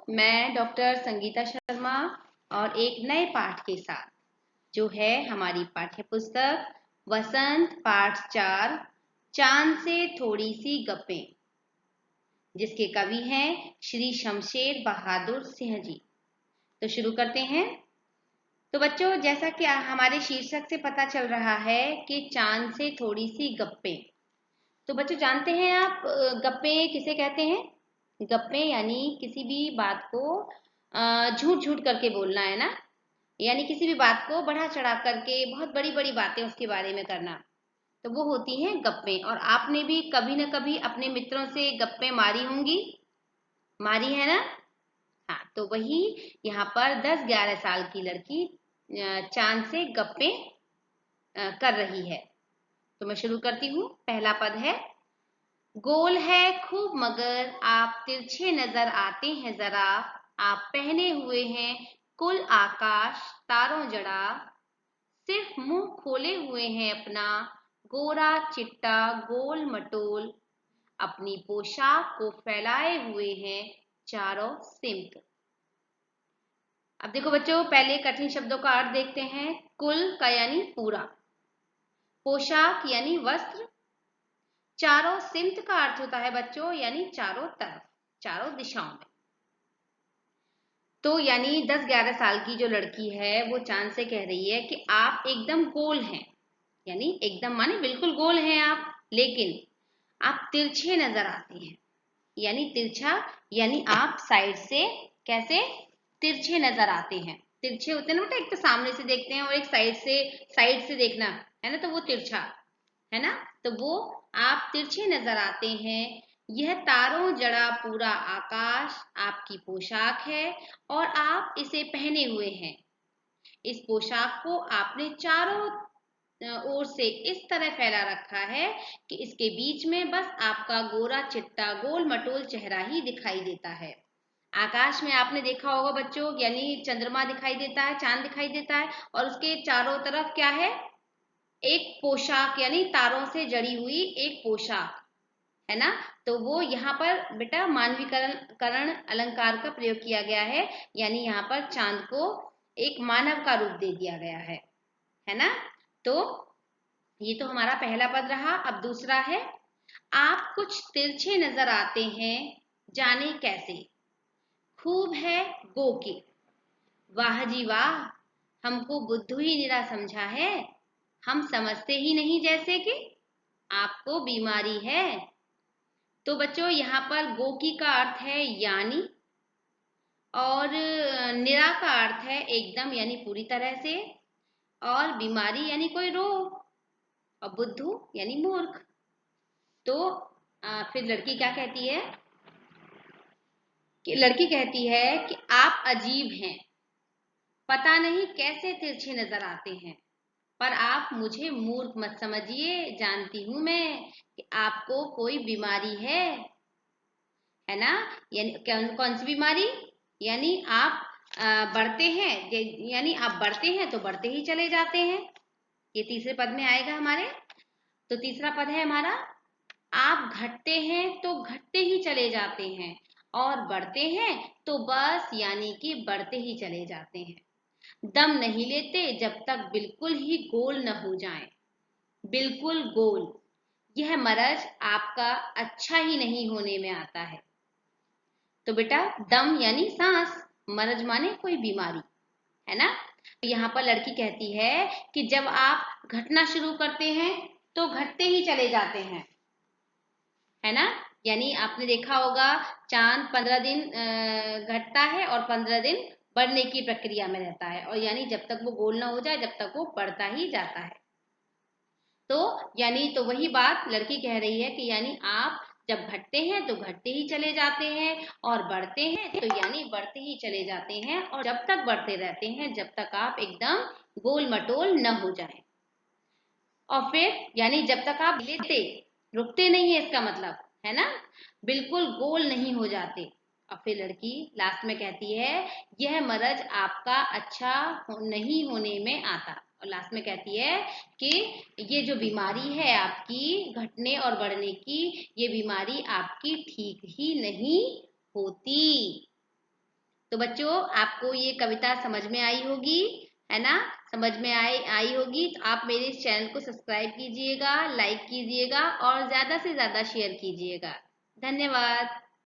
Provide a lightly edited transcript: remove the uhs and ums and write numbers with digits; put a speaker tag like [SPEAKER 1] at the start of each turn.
[SPEAKER 1] मैं डॉक्टर संगीता शर्मा और एक नए पाठ के साथ जो है हमारी पाठ्य पुस्तक वसंत पाठ 4 चांद से थोड़ी सी गप्पें, जिसके कवि हैं श्री शमशेर बहादुर सिंह जी। तो शुरू करते हैं। तो बच्चों, जैसा कि हमारे शीर्षक से पता चल रहा है कि चांद से थोड़ी सी गप्पें, तो बच्चों जानते हैं आप गप्पें किसे कहते हैं? गप्पे यानी किसी भी बात को झूठ झूठ करके बोलना, है ना। यानी किसी भी बात को बढ़ा चढ़ा करके बहुत बड़ी बड़ी बातें उसके बारे में करना, तो वो होती हैं गप्पे। और आपने भी कभी न कभी अपने मित्रों से गप्पे मारी होंगी, मारी है ना। हाँ, तो वही यहाँ पर 10-11 साल की लड़की चांद से गप्पे कर रही है। तो मैं शुरू करती हूँ। पहला पद है, गोल है खूब मगर आप तिरछे नजर आते हैं जरा, आप पहने हुए हैं कुल आकाश तारों जड़ा, सिर्फ मुंह खोले हुए हैं अपना गोरा चिट्टा गोल मटोल, अपनी पोशाक को फैलाए हुए हैं चारों सिमत। अब देखो बच्चों, पहले कठिन शब्दों का अर्थ देखते हैं। कुल का यानी पूरा, पोशाक यानी वस्त्र, चारों सिमत का अर्थ होता है बच्चों यानी चारों तरफ, चारों दिशाओं में। तो यानी 10-11 साल की जो लड़की है वो चांद से कह रही है कि आप एकदम गोल हैं, यानी एकदम माने बिल्कुल गोल हैं आप, लेकिन आप तिरछे नजर आते हैं। यानी तिरछा यानी आप साइड से कैसे तिरछे नजर आते हैं। तिरछे होते हैं ना बेटा, एक तो सामने से देखते हैं और एक साइड से देखना, है ना, तो वो तिरछा है ना। तो वो आप तिरछे नजर आते हैं, यह तारों जड़ा पूरा आकाश आपकी पोशाक है और आप इसे पहने हुए हैं। इस पोशाक को आपने चारों ओर से इस तरह फैला रखा है कि इसके बीच में बस आपका गोरा चिट्टा गोल मटोल चेहरा ही दिखाई देता है। आकाश में आपने देखा होगा बच्चों, यानी चंद्रमा दिखाई देता है, चांद दिखाई देता है, और उसके चारों तरफ क्या है? एक पोशाक यानी तारों से जड़ी हुई एक पोशाक, है ना। तो वो यहाँ पर बेटा मानवीकरण अलंकार का प्रयोग किया गया है, यानी यहाँ पर चांद को एक मानव का रूप दे दिया गया है ना। तो ये तो हमारा पहला पद रहा। अब दूसरा है, आप कुछ तिरछे नजर आते हैं जाने कैसे, खूब है गो के, वाह जी वाह, हमको बुद्धू ही निरा समझा है, हम समझते ही नहीं जैसे कि आपको बीमारी है। तो बच्चों यहाँ पर गो की का अर्थ है यानी, और निरा का अर्थ है एकदम यानी पूरी तरह से, और बीमारी यानी कोई रोग, और बुद्धू यानी मूर्ख। तो फिर लड़की क्या कहती है कि लड़की कहती है कि आप अजीब हैं, पता नहीं कैसे तिरछे नजर आते हैं, पर आप मुझे मूर्ख मत समझिए, जानती हूं मैं कि आपको कोई बीमारी है ना। यानी कौन सी बीमारी? यानी आप बढ़ते हैं, यानी आप बढ़ते हैं तो बढ़ते ही चले जाते हैं। ये तीसरे पद में आएगा हमारे। तो तीसरा पद है हमारा, आप घटते हैं तो घटते ही चले जाते हैं, और बढ़ते हैं तो बस यानी कि बढ़ते ही चले जाते हैं, दम नहीं लेते जब तक बिल्कुल ही गोल न हो जाएं। बिल्कुल गोल, यह मरज आपका अच्छा ही नहीं होने में आता है। तो बेटा दम यानी सांस, मरज माने कोई बीमारी, है ना। तो यहाँ पर लड़की कहती है कि जब आप घटना शुरू करते हैं तो घटते ही चले जाते हैं, है ना। यानी आपने देखा होगा चांद 15 दिन घटता है और 15 दिन बढ़ने की प्रक्रिया में रहता है, और यानी जब तक वो गोल ना हो जाए जब तक वो बढ़ता ही जाता है। तो यानी तो वही बात लड़की कह रही है कि यानी आप जब घटते हैं तो घटते ही चले जाते हैं, और बढ़ते हैं तो यानी बढ़ते ही चले जाते हैं, और जब तक बढ़ते रहते हैं जब तक आप एकदम गोल मटोल न हो जाए। और फिर यानी जब तक आप लेते रुकते नहीं है, इसका मतलब है ना, बिल्कुल गोल नहीं हो जाते। और फिर लड़की लास्ट में कहती है, यह मरज आपका अच्छा नहीं होने में आता, और लास्ट में कहती है कि ये जो बीमारी है आपकी घटने और बढ़ने की, ये बीमारी आपकी ठीक ही नहीं होती। तो बच्चों, आपको ये कविता समझ में आई होगी, है ना? समझ में आई होगी तो आप मेरे इस चैनल को सब्सक्राइब कीजिएगा, लाइक कीजिएगा और ज्यादा से ज्यादा शेयर कीजिएगा। धन्यवाद।